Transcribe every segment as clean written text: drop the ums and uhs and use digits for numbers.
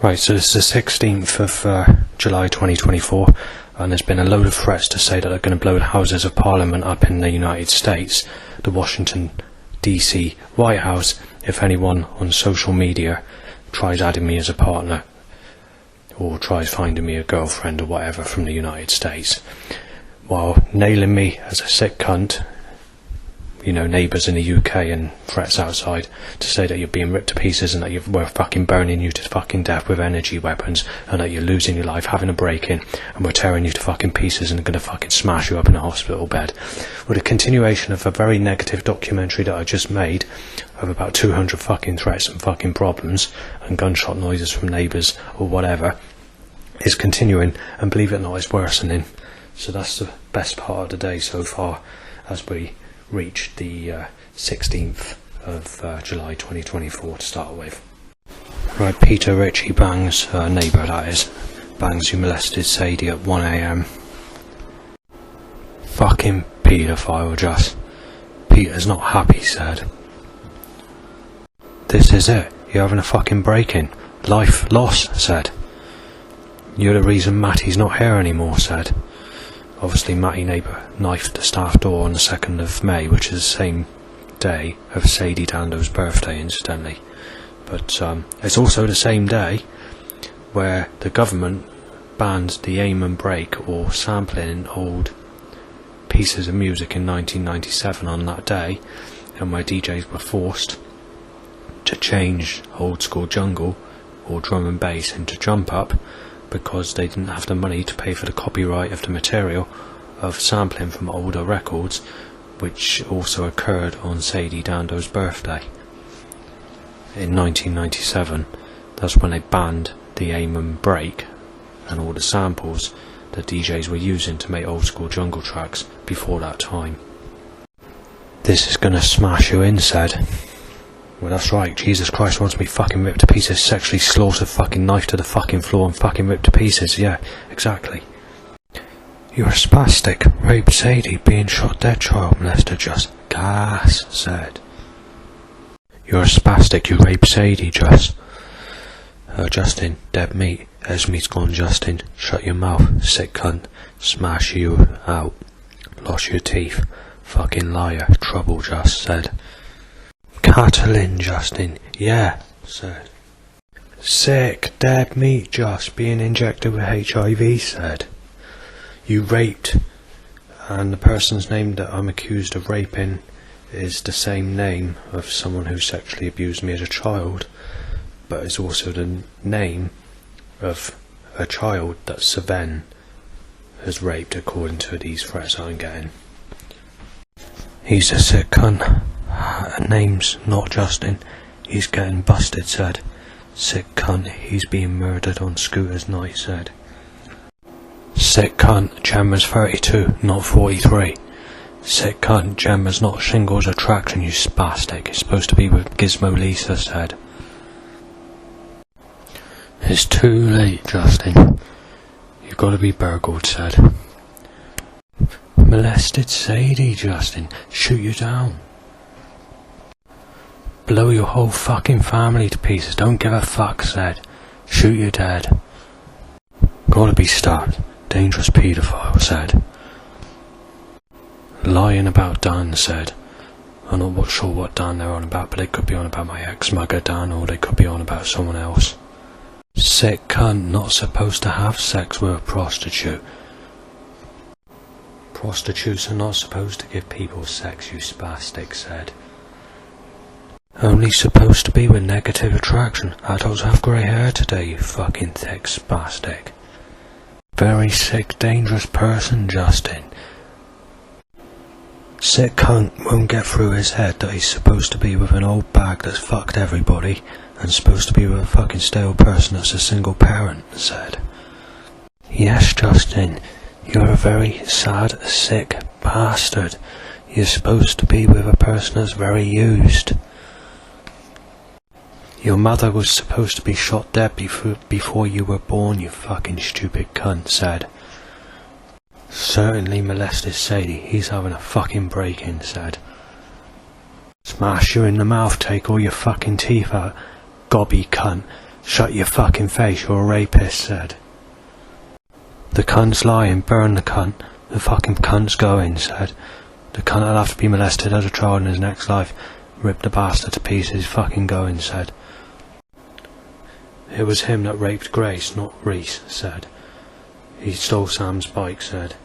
Right, so it's the 16th of July 2024, and there's been a load of threats to say that they're going to blow the Houses of Parliament up in the United States, the Washington DC White House, if anyone on social media tries adding me as a partner or tries finding me a girlfriend or whatever from the United States, while nailing me as a sick cunt, you know, neighbours in the UK and threats outside to say that you're being ripped to pieces and that we're fucking burning you to fucking death with energy weapons and that you're losing your life, having a break-in, and we're tearing you to fucking pieces and gonna fucking smash you up in a hospital bed. With a continuation of a very negative documentary that I just made of about 200 fucking threats and fucking problems and gunshot noises from neighbours or whatever is continuing, and believe it or not, it's worsening. So that's the best part of the day so far as we reached the 16th of July 2024 to start with. Right, Peter Ritchie bangs, neighbour that is, bangs who molested Sadie at 1 AM. Fucking paedophile, just. Peter's not happy, said. This is it, you're having a fucking break-in. Life lost, said. You're the reason Matty's not here anymore, said. Obviously, Matty neighbour knifed the staff door on the 2nd of May, which is the same day of Sadie Dando's birthday, incidentally. But it's also the same day where the government banned the aim and break or sampling old pieces of music in 1997 on that day, and where DJs were forced to change old school jungle or drum and bass into jump up, because they didn't have the money to pay for the copyright of the material of sampling from older records, which also occurred on Sadie Dando's birthday in 1997. That's when they banned the aim and break and all the samples that DJs were using to make old school jungle tracks before that time. This is gonna smash you in, said. Well, that's right, Jesus Christ wants me fucking ripped to pieces, sexually slaughtered, fucking knife to the fucking floor and fucking ripped to pieces, yeah, exactly. You're a spastic, raped Sadie, being shot dead, child molester, just. Gas, said. You're a spastic, you raped Sadie, just. Justin, dead meat, Esme's gone, Justin, shut your mouth, sick cunt, smash you out, lost your teeth, fucking liar, trouble, just, said. Catalin, Justin, yeah, said. Sick, dead meat, just being injected with HIV, said. You raped, and the person's name that I'm accused of raping is the same name of someone who sexually abused me as a child, but it's also the name of a child that Saven has raped, according to these threats I'm getting. He's a sick cunt. Name's not Justin. He's getting busted, said. Sick cunt, he's being murdered on Scooter's night, said. Sick cunt, Gemma's 32, not 43. Sick cunt, Gemma's not Shingles Attraction, you spastic. It's supposed to be with Gizmo Lisa, said. It's too late, Justin. You've got to be burgled, said. Molested Sadie, Justin. Shoot you down. Blow your whole fucking family to pieces, don't give a fuck, said. Shoot you dead. Gotta be stopped. Dangerous paedophile, said. Lying about Dan, said. I'm not sure what Dan they're on about, but they could be on about my ex-mugger Dan, or they could be on about someone else. Sick cunt, not supposed to have sex with a prostitute. Prostitutes are not supposed to give people sex, you spastic, said. Only supposed to be with negative attraction. Adults have grey hair today, you fucking thick spastic. Very sick, dangerous person, Justin. Sick cunt won't get through his head that he's supposed to be with an old bag that's fucked everybody and supposed to be with a fucking stale person that's a single parent, said. Yes, Justin, you're a very sad, sick bastard. You're supposed to be with a person that's very used. Your mother was supposed to be shot dead before you were born, you fucking stupid cunt, said. Certainly molested Sadie, he's having a fucking break-in, said. Smash you in the mouth, take all your fucking teeth out, gobby cunt. Shut your fucking face, you're a rapist, said. The cunt's lying, burn the cunt. The fucking cunt's going, said. The cunt will have to be molested as a child in his next life. Rip the bastard to pieces, fucking going, said. It was him that raped Grace, not Reese, said. He stole Sam's bike, said.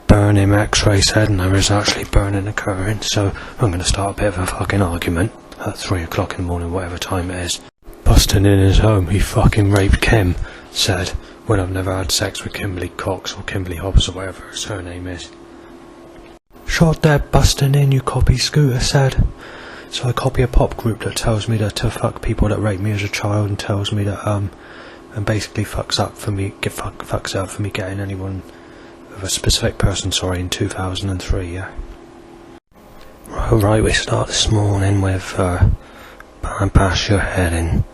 Burn him, X-ray, said, and there is actually burning occurring, so I'm going to start a bit of a fucking argument at 3 o'clock in the morning, whatever time it is. Busting in his home, he fucking raped Kim, said, when I've never had sex with Kimberly Cox or Kimberly Hobbs or whatever her surname is. Shot dead, busting in, you copy, Scooter, said. So I copy a pop group that tells me that to fuck people that raped me as a child, and tells me that and basically fucks up for me getting anyone of a specific person, sorry, in 2003, yeah. Right, we start this morning with bash your head in.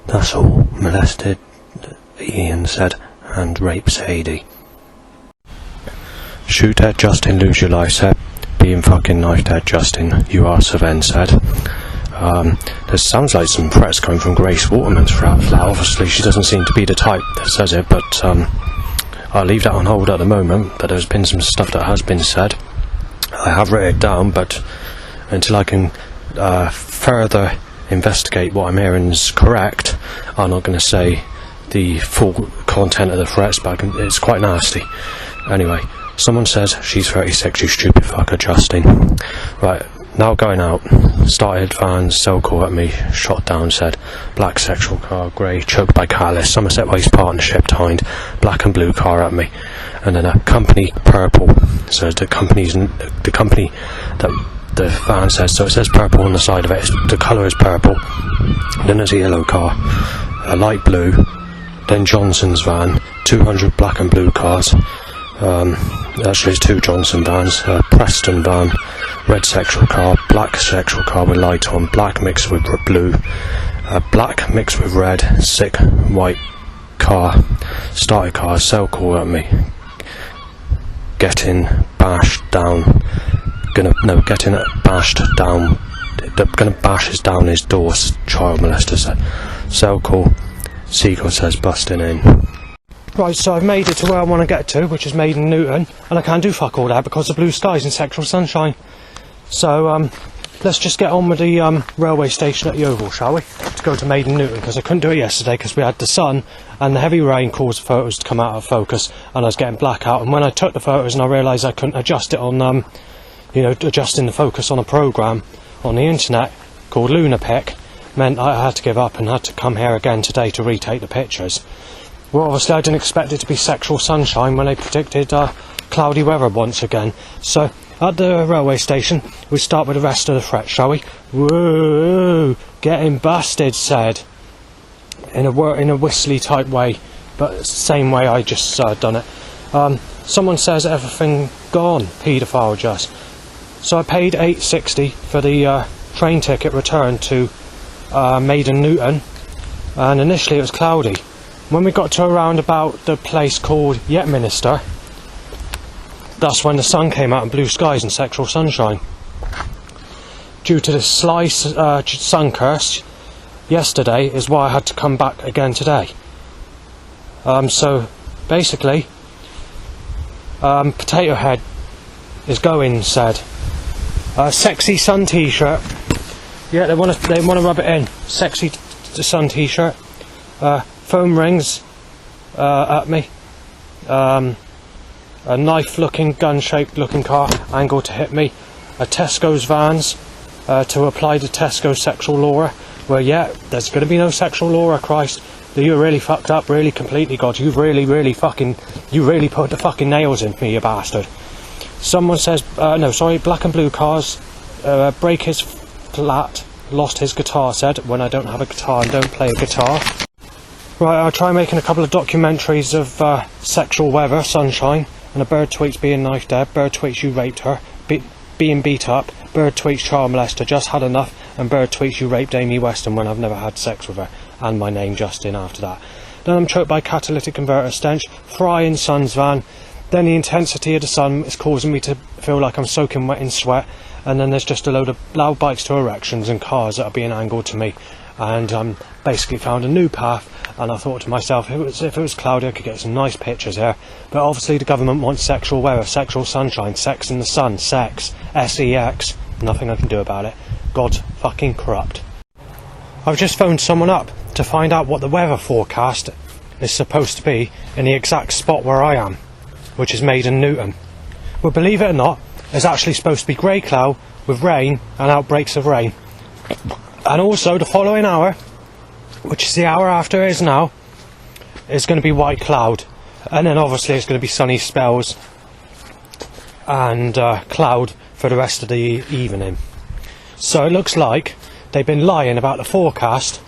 That's all. Molested, Ian said, and rape Sadie. Shoot dead Justin, lose your life, said. Being fucking knife dead Justin, you are Saven, said. There sounds like some threats coming from Grace Waterman's flat. Obviously she doesn't seem to be the type that says it, but I'll leave that on hold at the moment. But there's been some stuff that has been said. I have written it down, but until I can further investigate what I'm hearing is correct, I'm not going to say the full content of the threats, but it's quite nasty. Anyway, someone says, she's 36, you stupid fucker, Justin. Right, now going out. Started van, cell call at me, shot down, said. Black sexual car, grey, choked by catalyst, Somerset Waste partnership behind, black and blue car at me. And then a company purple, so the company that the van says, so it says purple on the side of it, the colour is purple. Then there's a yellow car, a light blue, then Johnson's van, 200 black and blue cars. Actually it's 2 Johnson vans, Preston van, red sexual car, black sexual car with light on, black mixed with blue, black mixed with red, sick white car, started car, cell call at me, getting bashed down, getting bashed down, gonna bash down his door, child molester said. Cell call, Seagull says busting in. Right, so I've made it to where I want to get to, which is Maiden Newton, and I can't do fuck all that because of blue skies and sexual sunshine. So, let's just get on with the railway station at the Oval, shall we? To go to Maiden Newton, because I couldn't do it yesterday because we had the sun, and the heavy rain caused the photos to come out of focus, and I was getting blackout, and when I took the photos and I realised I couldn't adjust it on, adjusting the focus on a programme on the internet called Lunapic, meant I had to give up and had to come here again today to retake the pictures. Well, obviously I didn't expect it to be sexual sunshine when they predicted cloudy weather once again. So, at the railway station, we start with the rest of the threat, shall we? Whoa, getting busted, said. In a whistly type way, but same way I just done it. Someone says everything gone, paedophile just. So I paid $8.60 for the train ticket return to Maiden Newton, and initially it was cloudy. When we got to around about the place called Yetminster, that's when the sun came out and blue skies and sexual sunshine. Due to this sly sun curse yesterday is why I had to come back again today. So basically, Potato Head is going, said. Sexy sun t-shirt. Yeah, they want to rub it in. Sexy sun t-shirt. Phone rings at me. A knife-looking, gun-shaped looking car angled to hit me. A Tesco's vans to apply the Tesco sexual law. Well, yeah, there's going to be no sexual law, Christ. You really fucked up, really completely, God. You really put the fucking nails in me, you bastard. Someone says, black and blue cars, break his flat, lost his guitar, said, when I don't have a guitar and don't play a guitar. Right, I'll try making a couple of documentaries of sexual weather, sunshine, and a bird tweets being knife dead, bird tweets you raped her, being beat up, bird tweets child molester, just had enough, and bird tweets you raped Amy Weston when I've never had sex with her, and my name Justin after that. Then I'm choked by catalytic converter stench, frying sun's van, then the intensity of the sun is causing me to feel like I'm soaking wet in sweat, and then there's just a load of loud bikes to erections and cars that are being angled to me, and basically found a new path. And I thought to myself, if it was cloudy, I could get some nice pictures here. But obviously the government wants sexual weather, sexual sunshine, sex in the sun, sex, S-E-X. Nothing I can do about it. God's fucking corrupt. I've just phoned someone up to find out what the weather forecast is supposed to be in the exact spot where I am, which is Maiden Newton. Well, believe it or not, it's actually supposed to be grey cloud with rain and outbreaks of rain. And also the following hour, which is the hour after it is now, is going to be white cloud. And then obviously it's going to be sunny spells and cloud for the rest of the evening. So it looks like they've been lying about the forecast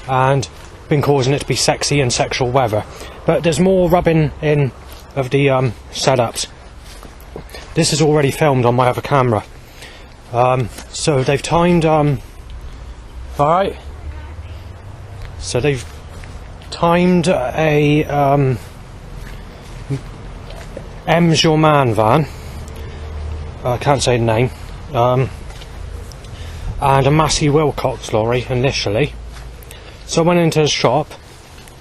and been causing it to be sexy and sexual weather. But there's more rubbing in of the setups. This is already filmed on my other camera. So they've timed... Alright. So they've timed a M's Your Man van. I can't say the name. And a Massey Wilcox lorry initially. So I went into the shop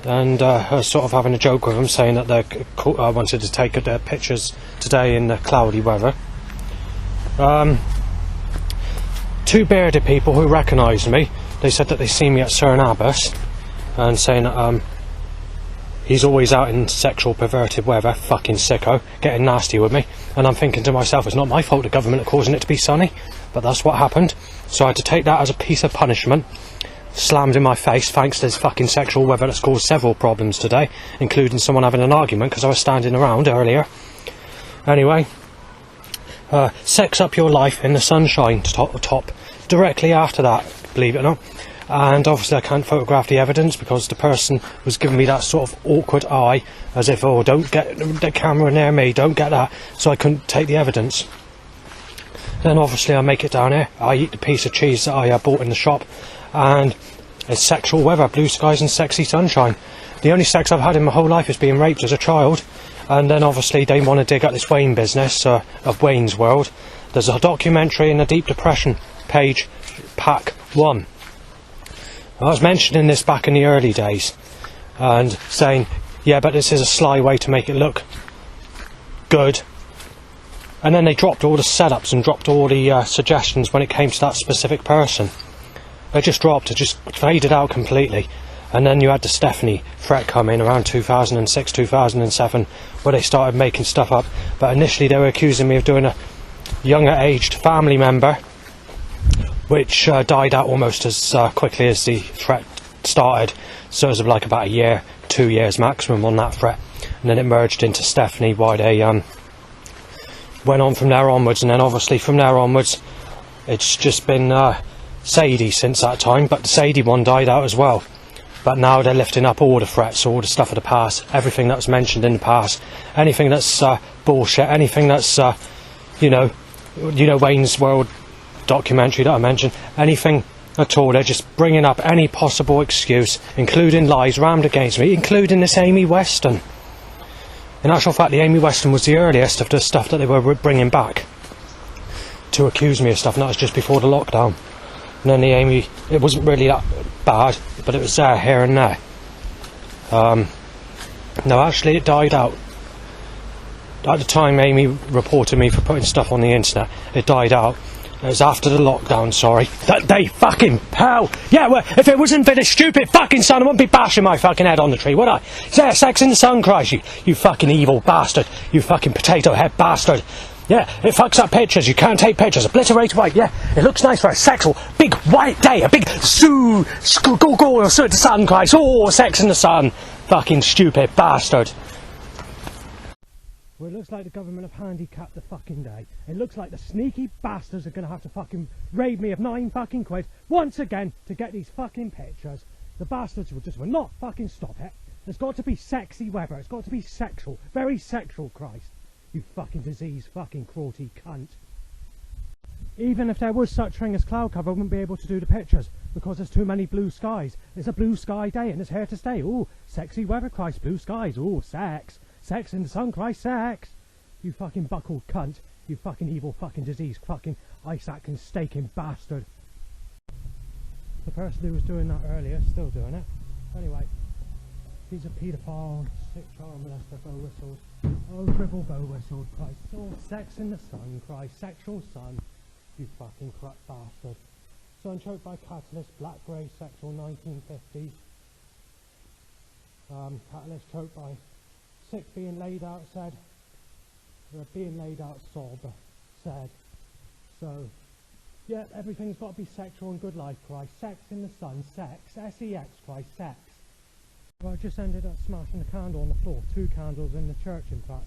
and I was sort of having a joke with them, saying that I wanted to take their pictures today in the cloudy weather. Two bearded people who recognised me, they said that they seen me at Sir Abbas, and saying that he's always out in sexual perverted weather, fucking sicko, getting nasty with me. And I'm thinking to myself, it's not my fault the government are causing it to be sunny, but that's what happened. So I had to take that as a piece of punishment, slammed in my face thanks to this fucking sexual weather that's caused several problems today, including someone having an argument because I was standing around earlier. Anyway, sex up your life in the sunshine top directly after that, believe it or not. And obviously I can't photograph the evidence because the person was giving me that sort of awkward eye, as if, oh, don't get the camera near me, don't get that, so I couldn't take the evidence. Then obviously I make it down here, I eat the piece of cheese that I bought in the shop, and it's sexual weather, blue skies and sexy sunshine. The only sex I've had in my whole life is being raped as a child. And then obviously they want to dig up this Wayne business of Wayne's World. There's a documentary in the Deep Depression page, pack 1. I was mentioning this back in the early days and saying, yeah, but this is a sly way to make it look good. And then they dropped all the setups and dropped all the suggestions when it came to that specific person. They just dropped, it just faded out completely. And then you had the Stephanie threat come in around 2006, 2007, where they started making stuff up. But initially they were accusing me of doing a younger aged family member, which died out almost as quickly as the threat started. So it was like about a year, 2 years maximum on that threat. And then it merged into Stephanie while they went on from there onwards. And then obviously from there onwards it's just been Sadie since that time. But the Sadie one died out as well. But now they're lifting up all the threats, all the stuff of the past, everything that was mentioned in the past, anything that's bullshit, anything that's, you know, Wayne's World documentary that I mentioned, anything at all. They're just bringing up any possible excuse, including lies rammed against me, including this Amy Weston. In actual fact, the Amy Weston was the earliest of the stuff that they were bringing back to accuse me of stuff, and that was just before the lockdown. And then the Amy, it wasn't really that bad, but it was there, here and there. No, actually it died out. At the time Amy reported me for putting stuff on the internet, it died out. It was after the lockdown, sorry. That day, fucking hell! Yeah, well, if it wasn't for this stupid fucking sun, I wouldn't be bashing my fucking head on the tree, would I? Yeah, sex in the sun, Christ, you fucking evil bastard. You fucking potato head bastard. Yeah, it fucks up pictures, you can't take pictures, obliterate white, yeah, it looks nice for a sexual, big white day, a big go the sun, Christ, oh, sex in the sun, fucking stupid bastard. Well, it looks like the government have handicapped the fucking day. It looks like the sneaky bastards are going to have to fucking raid me of £9 fucking quid once again to get these fucking pictures. The bastards will not fucking stop it. There's got to be sexy weather, it's got to be sexual, very sexual, Christ. You fucking disease, fucking cruelty cunt. Even if there was such thing as cloud cover, I wouldn't be able to do the pictures because there's too many blue skies. It's a blue sky day and it's here to stay. Ooh, sexy weather, Christ, blue skies. Ooh, sex. Sex in the sun, Christ, sex. You fucking buckled cunt. You fucking evil fucking disease, fucking ice-acting, staking bastard. The person who was doing that earlier is still doing it. Anyway, he's a paedophile, sick child molester, bow whistled. Oh, triple bow whistled, Christ. Oh, sex in the sun, Christ. Sexual sun, you fucking crap bastard. Son choked by catalyst, black grey, sexual, 1950s. Catalyst choked by sick being laid out, said. Being laid out, sob, said. So, yeah, everything's got to be sexual and good life, Christ. Sex in the sun, sex. S-E-X, Christ, sex. Well, I just ended up smashing a candle on the floor. 2 candles in the church, in fact.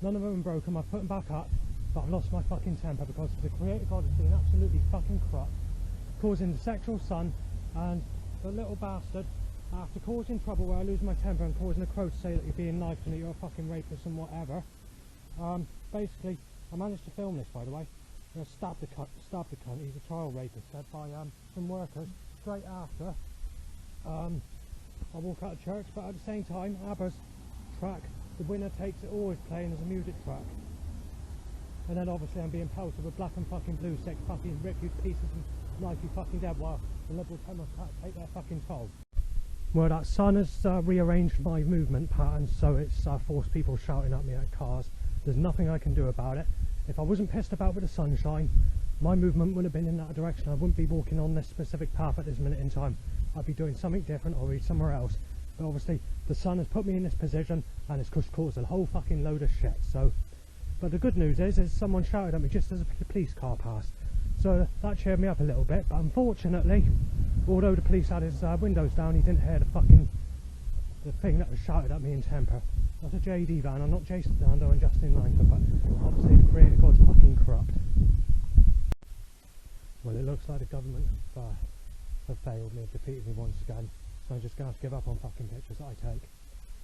None of them broken. I put them back up, but I've lost my fucking temper because the Creator God has been absolutely fucking corrupt, causing the sexual sun, and the little bastard, after causing trouble where I lose my temper and causing a crow to say that you're being knifed and that you're a fucking rapist and whatever, basically, I managed to film this, by the way. I stabbed the cunt, he's a child rapist, said by some workers, straight after I walk out of church, but at the same time, ABBA's track, The Winner Takes It All, is playing as a music track. And then obviously I'm being pelted with black and fucking blue, sick, fucking rip you to pieces and knife you fucking dead while the Liberal Democrats take their fucking toll. Well, that sun has rearranged my movement patterns, so it's forced people shouting at me at cars. There's nothing I can do about it. If I wasn't pissed about with the sunshine, my movement would have been in that direction. I wouldn't be walking on this specific path at this minute in time. I'd be doing something different or be somewhere else. But obviously the sun has put me in this position and it's caused a whole fucking load of shit. So, but the good news is someone shouted at me just as a police car passed. So that cheered me up a little bit. But unfortunately, although the police had his windows down, he didn't hear the thing that was shouted at me in temper. That's a JD van. I'm not Jason Dando and Justin Lanker, but obviously the Creator God's fucking corrupt. Well, it looks like the government have failed me, have defeated me once again. So I'm just going to have to give up on fucking pictures that I take.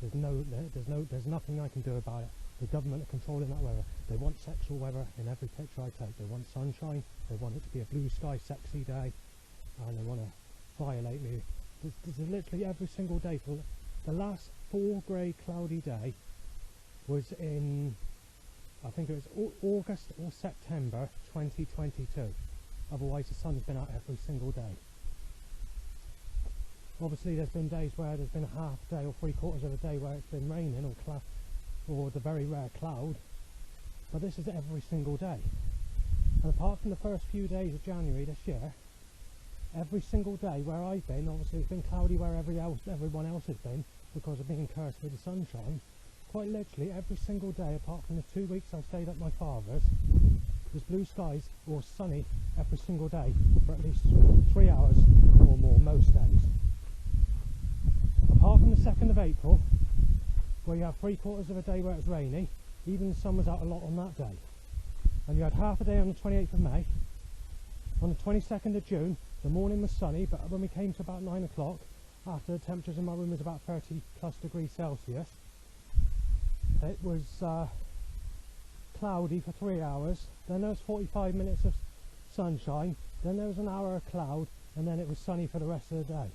There's nothing I can do about it. The government are controlling that weather. They want sexual weather in every picture I take. They want sunshine. They want it to be a blue sky, sexy day, and they want to violate me. There's literally every single day. For the last 4 grey cloudy day was in, I think it was August or September 2022. Otherwise the sun's been out every single day. Obviously there's been days where there's been a half day or 3/4 of a day where it's been raining or the very rare cloud, but this is every single day. And apart from the first few days of January this year, every single day where I've been, obviously it's been cloudy where everyone else has been because of being cursed with the sunshine. Quite literally every single day apart from the 2 weeks I stayed at my father's, there's blue skies or sunny every single day for at least 3 hours or more most days. Apart from the 2nd of April, where you have 3/4 of a day where it's rainy, even the sun was out a lot on that day. And you had half a day on the 28th of May. On the 22nd of June, the morning was sunny, but when we came to about 9 o'clock, after the temperatures in my room was about 30+ degrees Celsius, it was cloudy for 3 hours, then there was 45 minutes of sunshine, then there was an hour of cloud, and then it was sunny for the rest of the day.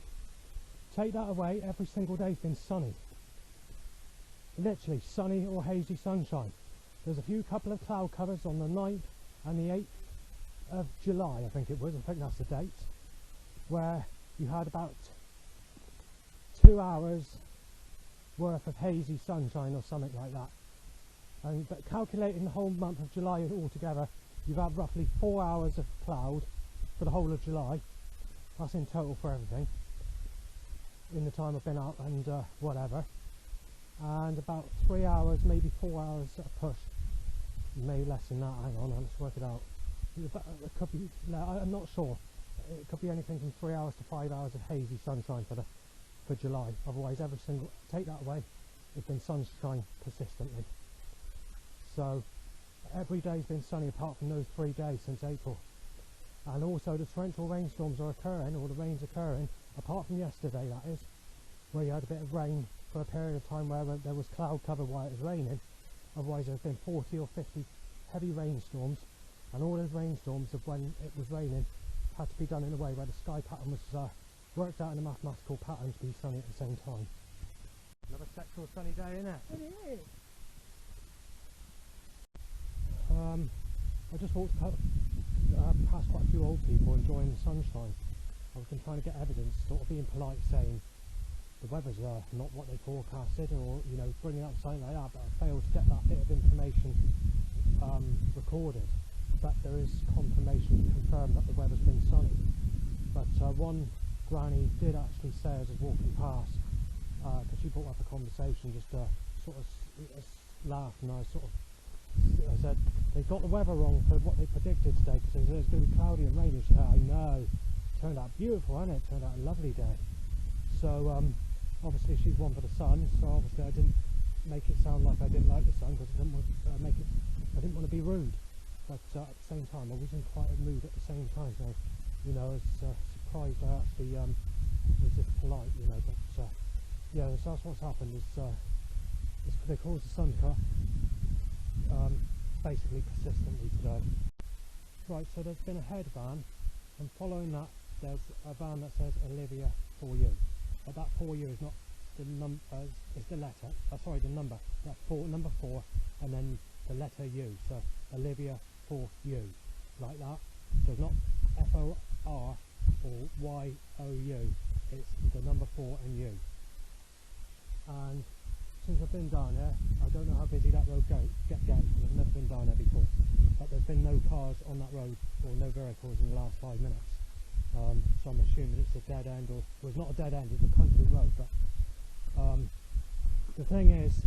Take that away, every single day's been sunny. Literally sunny or hazy sunshine. There's a couple of cloud covers on the 9th and the 8th of July, I think it was, I think that's the date, where you had about 2 hours worth of hazy sunshine or something like that. But calculating the whole month of July altogether, you've had roughly 4 hours of cloud for the whole of July. That's in total for everything, in the time I've been out and whatever. And about 3 hours, maybe 4 hours at a push, maybe less than that. Hang on, let's work it out. It could be, I'm not sure. It could be anything from 3 hours to 5 hours of hazy sunshine for July. Otherwise, take that away, it's been sunshine persistently. So every day's been sunny apart from those 3 days since April. And also the torrential rainstorms are occurring, or the rain's occurring, apart from yesterday that is, where you had a bit of rain for a period of time where there was cloud cover while it was raining. Otherwise there's been 40 or 50 heavy rainstorms, and all those rainstorms of when it was raining had to be done in a way where the sky pattern was worked out in a mathematical pattern to be sunny at the same time. Another sexual sunny day, innit? It is. I just walked past quite a few old people enjoying the sunshine. I've been trying to get evidence, sort of being polite, saying the weather's not what they forecasted, or you know, bringing up something like that, but I failed to get that bit of information recorded. But there is confirmation to confirm that the weather's been sunny. But one granny did actually say as I was walking past, because she brought up a conversation, just sort of laughed, and I said, they got the weather wrong for what they predicted today, because they said it's going to be cloudy and rainy. She said, I know. Turned out beautiful, hasn't it? Turned out a lovely day. So obviously she's one for the sun, so obviously I didn't make it sound like I didn't like the sun, because I didn't want I didn't want to be rude. But at the same time, I was in quite a mood at the same time, so you know, I was surprised I actually was just polite, you know. But yeah, so that's what's happened. Is they caused the sun cut basically persistently today. Right, so there's been a head van, and following that there's a van that says Olivia for you. But that for you is not the number, it's the letter, sorry, the number. That's number 4, and then the letter U. So Olivia for you, like that. So it's not F-O-R or Y-O-U, it's the number 4 and U. And since I've been down there, I don't know how busy that road gets, because I've never been down there before. But there's been no cars on that road, or no vehicles in the last 5 minutes. So I'm assuming it's a dead end, or well, it's not a dead end, it's a country road. But the thing is,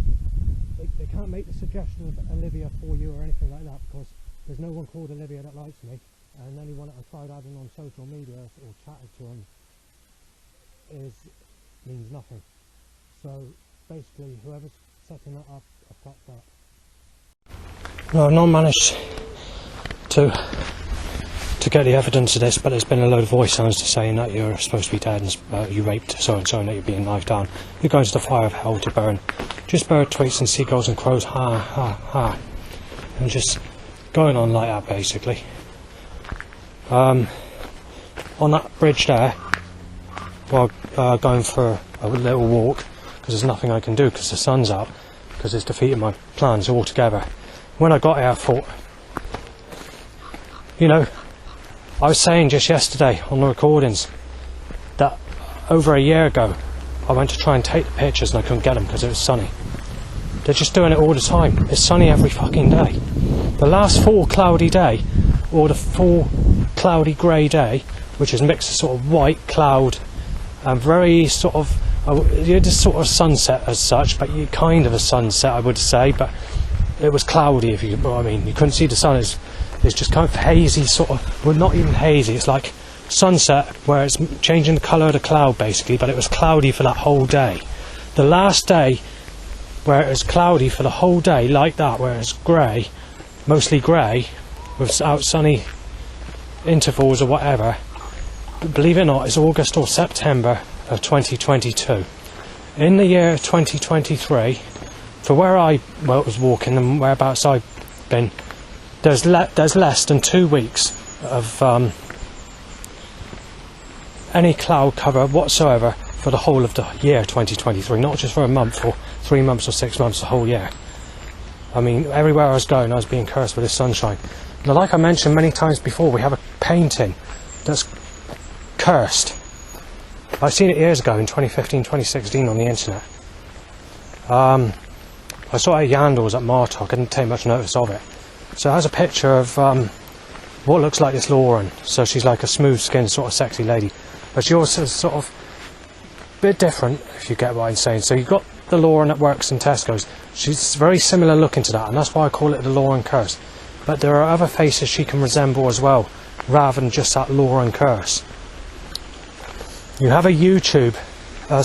they can't make the suggestion of Olivia for you or anything like that, because there's no one called Olivia that likes me, and anyone that I tried adding on social media or chatted to them means nothing. So basically, whoever's setting that up, I fucked up. No, I've not managed to get the evidence of this, but there's been a load of voice sounds to saying that you're supposed to be dead and you raped so and so, and that you're being knifed down. You're going to the fire of hell to burn. Just bird tweets and seagulls and crows, ha ha ha, and just going on like that basically. On that bridge there, while going for a little walk, because there's nothing I can do because the sun's out, because it's defeated my plans altogether. When I got here I thought, you know, I was saying just yesterday on the recordings that over a year ago I went to try and take the pictures and I couldn't get them because it was sunny. They're just doing it all the time. It's sunny every fucking day. The last full cloudy day, or the full cloudy grey day, which is mixed of sort of white cloud and very sort of, you're just sort of sunset as such, but you kind of a sunset I would say, but it was cloudy, if you know what I mean. You couldn't see the sun. It's just kind of hazy, sort of, well, not even hazy, it's like sunset where it's changing the colour of the cloud basically, but it was cloudy for that whole day. The last day where it was cloudy for the whole day like that, where it's grey, mostly grey, without sunny intervals or whatever, believe it or not, it's August or September of 2022. In the year 2023, for where I was walking and whereabouts I've been, there's less than 2 weeks of any cloud cover whatsoever for the whole of the year 2023, not just for a month or 3 months or 6 months, the whole year. I mean, everywhere I was going I was being cursed with this sunshine. Now, like I mentioned many times before, we have a painting that's cursed. I've seen it years ago in 2015, 2016 on the internet. I saw it at Yandles at Martok, I didn't take much notice of it. So it has a picture of what looks like this Lauren. So she's like a smooth skinned sort of sexy lady, but she also is sort of a bit different, if you get what I'm saying. So you've got the Lauren that works in Tesco's. She's very similar looking to that, and that's why I call it the Lauren curse. But there are other faces she can resemble as well, rather than just that Lauren curse. You have a YouTube, an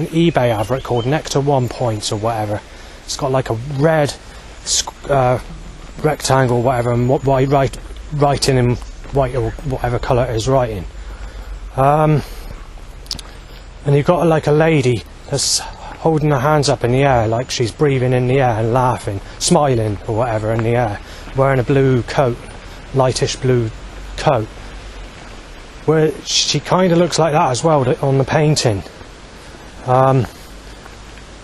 eBay advert called Nectar 1 Points or whatever. It's got like a red rectangle or whatever, and writing in white or whatever colour it is writing. And you've got like a lady that's holding her hands up in the air like she's breathing in the air and laughing, smiling or whatever in the air, wearing a blue coat, lightish blue coat. Where she kind of looks like that as well on the painting. A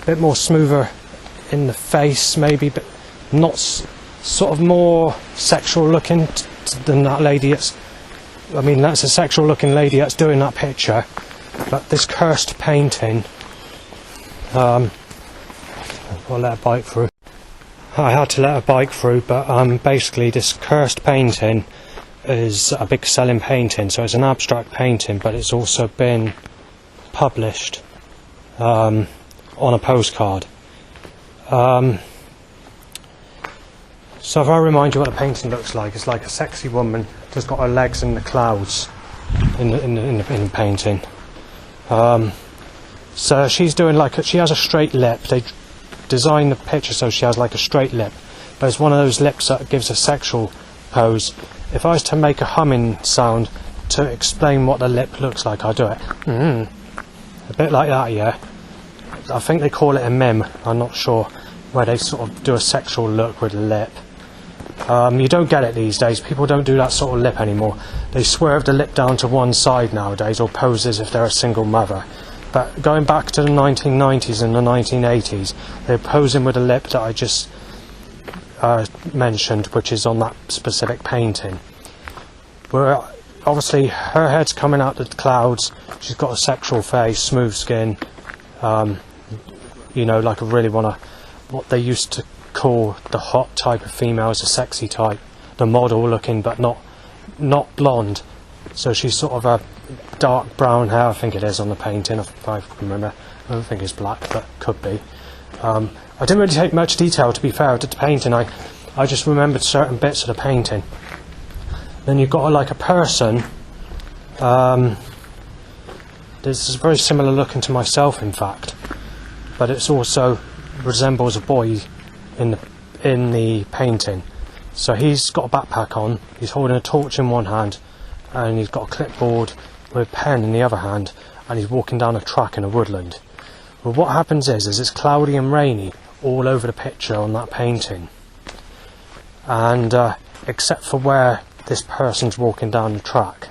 bit more smoother in the face maybe, but not sort of more sexual looking than that lady that's I mean, that's a sexual looking lady that's doing that picture, but this cursed painting, I'll let her bike through. I had to let her bike through, but basically this cursed painting is a big selling painting, so it's an abstract painting, but it's also been published on a postcard. So if I remind you what the painting looks like, it's like a sexy woman just got her legs in the clouds in the painting. So she's doing like she has a straight lip. They designed the picture so she has like a straight lip, but it's one of those lips that gives a sexual pose. If I was to make a humming sound to explain what the lip looks like, I'd do it. A bit like that, yeah. I think they call it a mime, I'm not sure, where they sort of do a sexual look with the lip. You don't get it these days. People don't do that sort of lip anymore. They swerve the lip down to one side nowadays, or pose as if they're a single mother. But going back to the 1990s and the 1980s, they're posing with a lip that I just mentioned, which is on that specific painting. Where obviously her head's coming out the clouds, she's got a sexual face, smooth skin, you know, like a really what they used to call the hot type of female is a sexy type, the model looking, but not blonde. So she's sort of a dark brown hair, I think it is on the painting, if I can remember. I don't think it's black, but could be. I didn't really take much detail, to be fair, with the painting. I just remembered certain bits of the painting. Then you've got like a person. This is very similar looking to myself, in fact, but it's also resembles a boy in the painting. So he's got a backpack on, he's holding a torch in one hand, and he's got a clipboard with a pen in the other hand, and he's walking down a track in a woodland. Well, what happens is it's cloudy and rainy all over the picture on that painting, and except for where this person's walking down the track.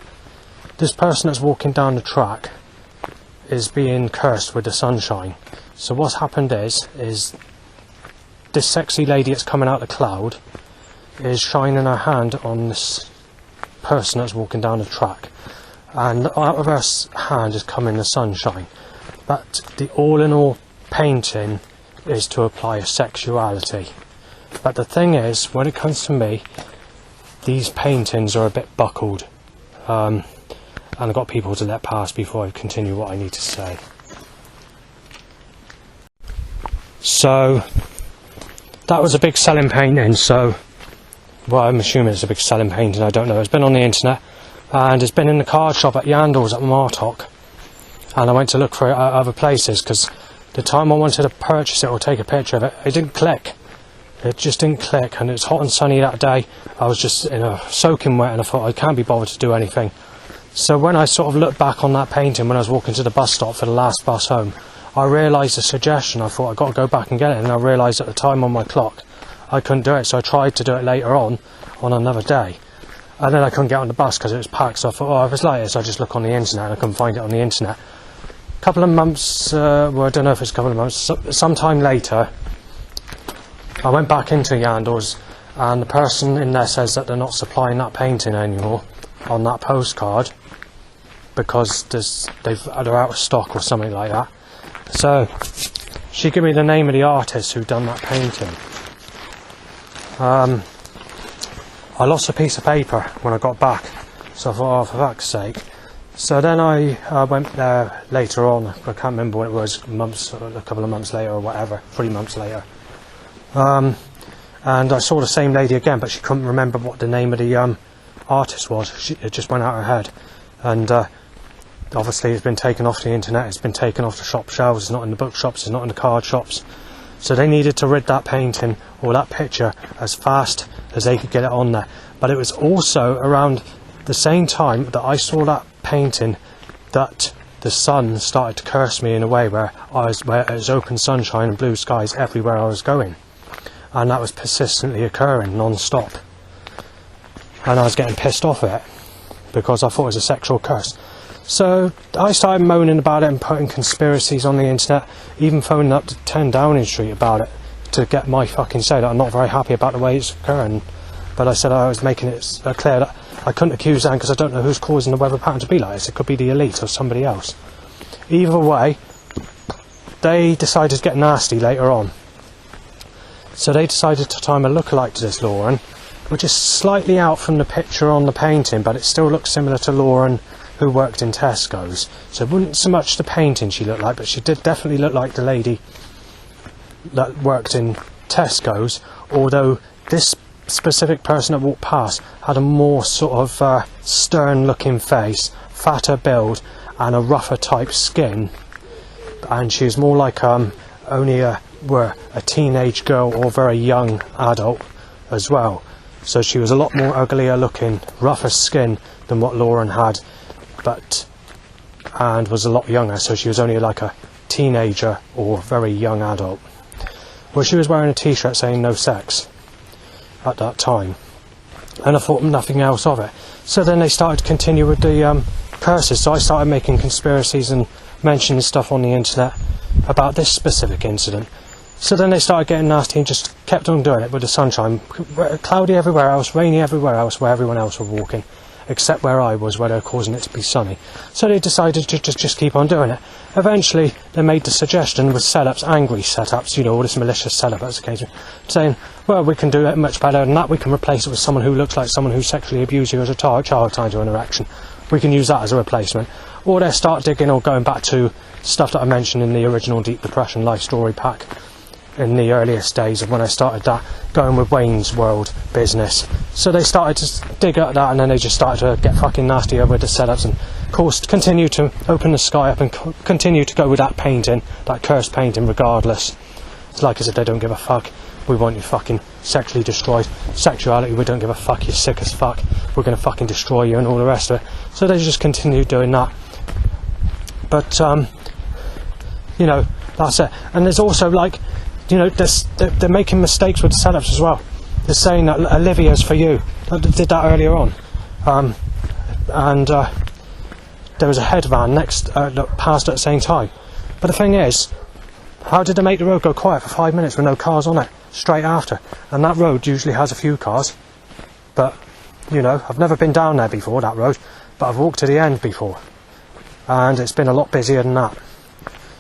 This person that's walking down the track is being cursed with the sunshine. So what's happened is this sexy lady that's coming out of the cloud is shining her hand on this person that's walking down the track, and out of her hand is coming the sunshine. But the all-in-all painting is to apply a sexuality. But the thing is, when it comes to me, these paintings are a bit buckled, and I've got people to let pass before I continue what I need to say. So that was a big selling painting, so, well, I'm assuming it's a big selling painting, I don't know. It's been on the internet, and it's been in the card shop at Yandles at Martok, and I went to look for it at other places, because the time I wanted to purchase it or take a picture of it, it didn't click. It just didn't click, and it was hot and sunny that day. I was just in a soaking wet, and I thought I can't be bothered to do anything. So when I sort of looked back on that painting when I was walking to the bus stop for the last bus home, I realised the suggestion. I thought I've got to go back and get it, and I realised at the time on my clock I couldn't do it, so I tried to do it later on another day, and then I couldn't get on the bus because it was packed. So I thought, oh, if it's like this, I'll just look on the internet, and I couldn't find it on the internet. A couple of months, well, I don't know if it's a couple of months, sometime later, I went back into Yandles, and the person in there says that they're not supplying that painting anymore on that postcard because they're out of stock or something like that. So she gave me the name of the artist who done that painting. I lost a piece of paper when I got back, so I thought, oh, for fuck's sake. So then I went there later on, I can't remember when it was, a couple of months later or whatever, 3 months later. And I saw the same lady again, but she couldn't remember what the name of the artist was. It just went out of her head. And obviously it's been taken off the internet, it's been taken off the shop shelves, it's not in the bookshops, it's not in the card shops. So they needed to rid that painting or that picture as fast as they could get it on there. But it was also around the same time that I saw that painting that the sun started to curse me in a way where it was open sunshine and blue skies everywhere I was going. And that was persistently occurring non-stop. And I was getting pissed off at it because I thought it was a sexual curse. So I started moaning about it and putting conspiracies on the internet, even phoning up to 10 Downing Street about it to get my fucking say that I'm not very happy about the way it's occurring. But I said I was making it clear that I couldn't accuse them because I don't know who's causing the weather pattern to be like this. It could be the elite or somebody else. Either way, they decided to get nasty later on. So they decided to time a lookalike to this Lauren, which is slightly out from the picture on the painting, but it still looks similar to Lauren who worked in Tesco's. So it wasn't so much the painting she looked like, but she did definitely look like the lady that worked in Tesco's, although this specific person that walked past had a more sort of stern looking face, fatter build and a rougher type skin, and she was more like only a teenage girl or very young adult as well. So she was a lot more uglier looking, rougher skin than what Lauren had, and was a lot younger, so she was only like a teenager or very young adult. Well, she was wearing a t-shirt saying no sex at that time, and I thought nothing else of it. So then they started to continue with the curses, so I started making conspiracies and mentioning stuff on the internet about this specific incident. So then they started getting nasty and just kept on doing it with the sunshine. Cloudy everywhere else, rainy everywhere else where everyone else was walking, except where I was, where they were causing it to be sunny. So they decided to just keep on doing it. Eventually they made the suggestion with setups, angry setups, you know, all this malicious setups occasionally, saying, well, we can do it much better than that. We can replace it with someone who looks like someone who sexually abused you as a child trying to interaction. We can use that as a replacement. Or they start digging or going back to stuff that I mentioned in the original Deep Depression Life Story pack in the earliest days of when I started that, going with Wayne's World business. So they started to dig at that, and then they just started to get fucking nastier with the setups, and of course continue to open the sky up and continue to go with that painting, that cursed painting, regardless. It's like I said, they don't give a fuck. We want you fucking sexually destroyed. Sexuality, we don't give a fuck. You're sick as fuck. We're going to fucking destroy you, and all the rest of it. So they just continue doing that. But you know, that's it. And there's also, like, you know, they're making mistakes with the setups as well. They're saying that Olivia's for you. They did that earlier on. And there was a head van next that passed at the same time. But the thing is, how did they make the road go quiet for 5 minutes with no cars on it straight after? And that road usually has a few cars. But, you know, I've never been down there before, that road, but I've walked to the end before. And it's been a lot busier than that.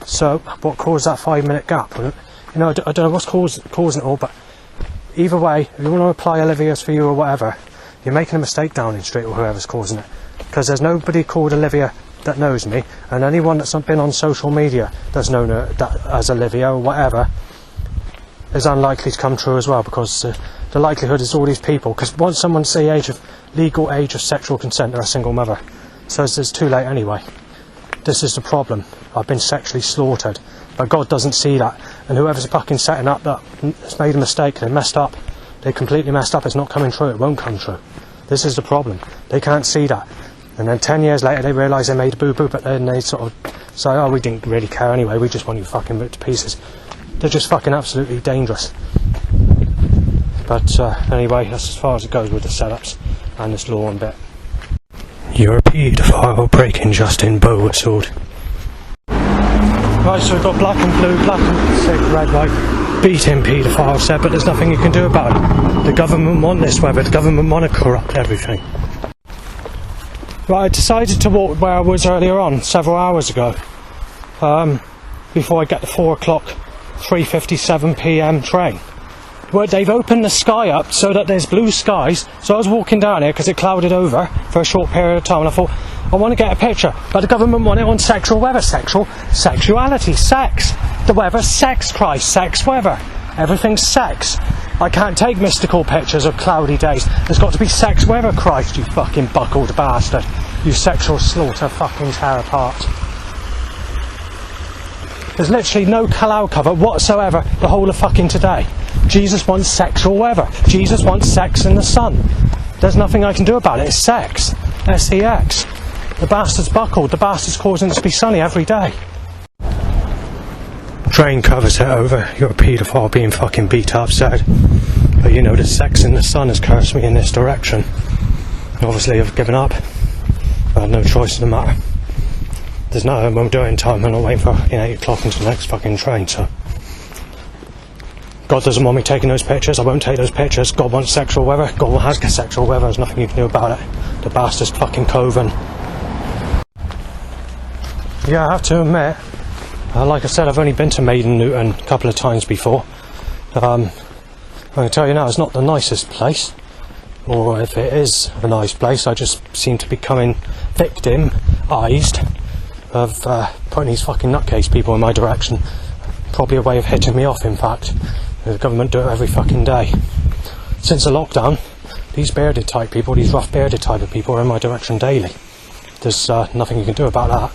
So, what caused that 5 minute gap? You know, I don't know what's causing it all, but either way, if you want to apply Olivia's for you or whatever, you're making a mistake Downing Street or whoever's causing it. Because there's nobody called Olivia that knows me, and anyone that's been on social media that's known her that as Olivia or whatever is unlikely to come true as well, because the likelihood is all these people, because once someone's the legal age of sexual consent, they're a single mother. So it's too late anyway. This is the problem. I've been sexually slaughtered. But God doesn't see that. And whoever's fucking setting up that has made a mistake, they messed up. They completely messed up. It's not coming true. It won't come true. This is the problem. They can't see that. And then 10 years later they realise they made a boo-boo, but then they sort of say, oh, we didn't really care anyway. We just want you fucking ripped to pieces. They're just fucking absolutely dangerous. But anyway, that's as far as it goes with the setups and this law and bit. You're a paedophile breaking Justin Bow whistled. Right, so we've got black and blue, black and sick, red, white. Beat him, paedophile said, but there's nothing you can do about it. The government want this weather, the government want to corrupt everything. Right, I decided to walk where I was earlier on, several hours ago, before I get the 4 o'clock, 3:57 PM train. Well, they've opened the sky up so that there's blue skies, so I was walking down here because it clouded over for a short period of time, and I thought, I want to get a picture, but the government want it on sexual weather, sexuality, sex, the weather, sex, Christ, sex, weather, everything's sex. I can't take mystical pictures of cloudy days, there's got to be sex weather, Christ, you fucking buckled bastard, you sexual slaughter fucking tear apart. There's literally no cloud cover whatsoever the whole of fucking today. Jesus wants sexual weather. Jesus wants sex in the sun. There's nothing I can do about it. It's sex. S-E-X. The bastard's buckled. The bastard's causing it to be sunny every day. Train covers it over. You're a paedophile being fucking beat up, said. But you know, the sex in the sun has cursed me in this direction. Obviously I've given up. I had no choice in the matter. There's no, I won't do it in time. I'm not waiting for fucking 8 o'clock until the next fucking train, so. God doesn't want me taking those pictures, I won't take those pictures. God wants sexual weather, God has sexual weather, there's nothing you can do about it. The bastard's fucking coven. Yeah, I have to admit, like I said, I've only been to Maiden Newton a couple of times before. I can tell you now, it's not the nicest place. Or if it is a nice place, I just seem to be becoming victimised of putting these fucking nutcase people in my direction. Probably a way of hitting me off, in fact. The government do it every fucking day. Since the lockdown, these bearded type people, these rough bearded type of people are in my direction daily. There's nothing you can do about that.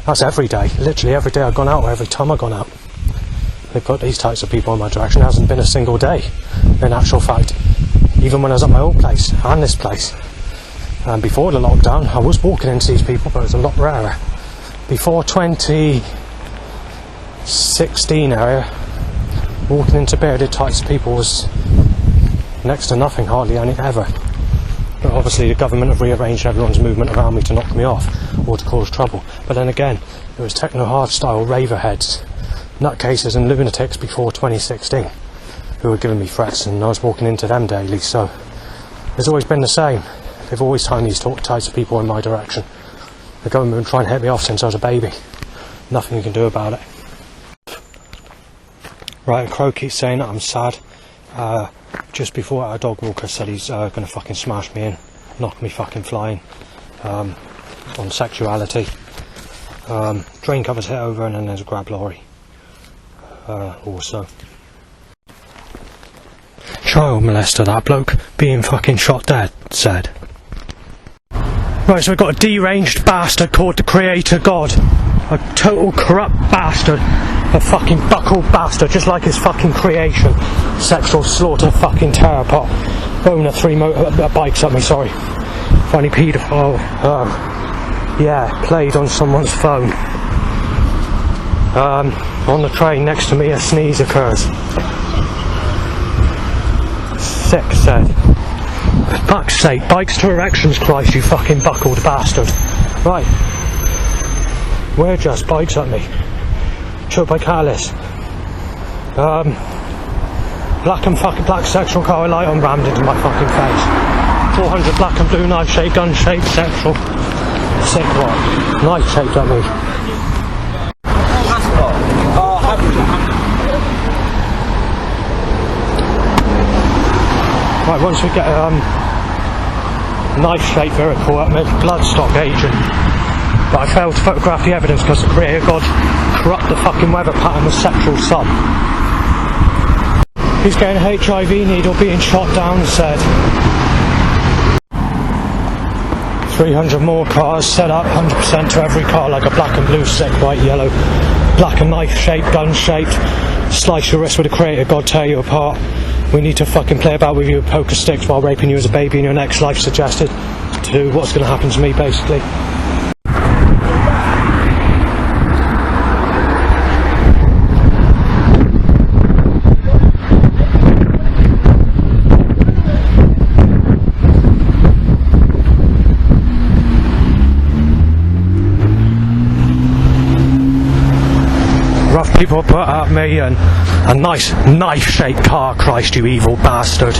That's every day. Literally every day I've gone out, or every time I've gone out. They put these types of people in my direction. It hasn't been a single day, in actual fact. Even when I was at my old place, and this place. And before the lockdown, I was walking into these people, but it was a lot rarer. Before 2016 area, walking into bearded types of people was next to nothing, hardly any ever. But obviously the government have rearranged everyone's movement around me to knock me off, or to cause trouble. But then again, it was techno-hard style raverheads, nutcases and lunatics before 2016 who were giving me threats, and I was walking into them daily, so it's always been the same. They've always timed these types of people in my direction. The government have been trying to hit me off since I was a baby. Nothing you can do about it. Right, a crow keeps saying that I'm sad. Just before our dog walker said he's going to fucking smash me in, knock me fucking flying, on sexuality. Drain covers hit over, and then there's a grab lorry. Also. Child molester, that bloke, being fucking shot dead, said. Right, so we've got a deranged bastard called the Creator God. A total corrupt bastard. A fucking buckled bastard, just like his fucking creation. Sexual slaughter fucking terror pot. Owner 3 bikes at me, sorry. Funny paedophile. Yeah, played on someone's phone. On the train next to me a sneeze occurs. Sick said. Fuck's sake, bikes to erections, Christ, you fucking buckled bastard. Right. Where just bikes at me. Choked by Catalyst. Black sexual car light on rammed into my fucking face. 400 black and blue knife shaped, gun shaped, sexual. Sick what? Knife shaped at me. Right, once we get knife shaped vehicle at me, bloodstock agent. But I failed to photograph the evidence because the Creator God corrupt the fucking weather pattern with sexual sub. He's getting a HIV needle being shot down, said. 300 more cars set up, 100% to every car, like a black and blue, sick, white, yellow, black and knife shaped, gun shaped. Slice your wrist with the Creator God, tear you apart. We need to fucking play about with you with poker sticks while raping you as a baby in your next life, suggested to what's going to happen to me, basically. Rough people put at me and a nice knife-shaped car, Christ, you evil bastard.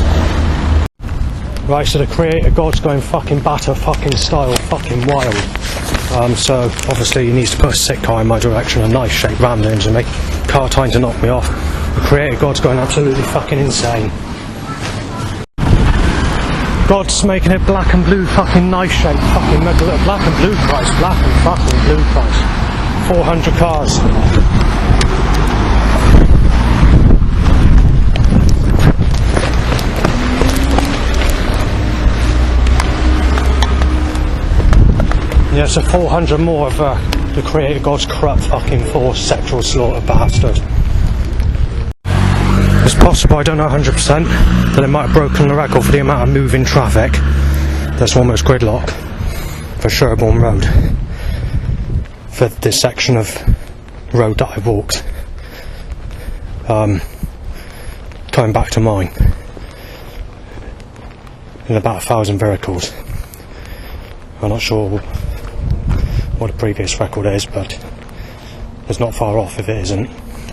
Right, so the Creator God's going fucking batter, fucking style, fucking wild. So obviously he needs to put a sick car in my direction, a knife-shaped rammed into me. Car trying to knock me off. The Creator God's going absolutely fucking insane. God's making it black and blue, fucking knife-shaped, fucking black and blue Christ, black and fucking blue Christ. 400 cars. Yeah, so 400 more of the Creator God's corrupt fucking forced sexual slaughter bastard. It's possible, I don't know 100%, that it might have broken the record for the amount of moving traffic. That's almost gridlock for Sherborne Road. For this section of road that I walked. Coming back to mine. In about 1,000 vehicles. I'm not sure what the previous record is, but it's not far off if it isn't.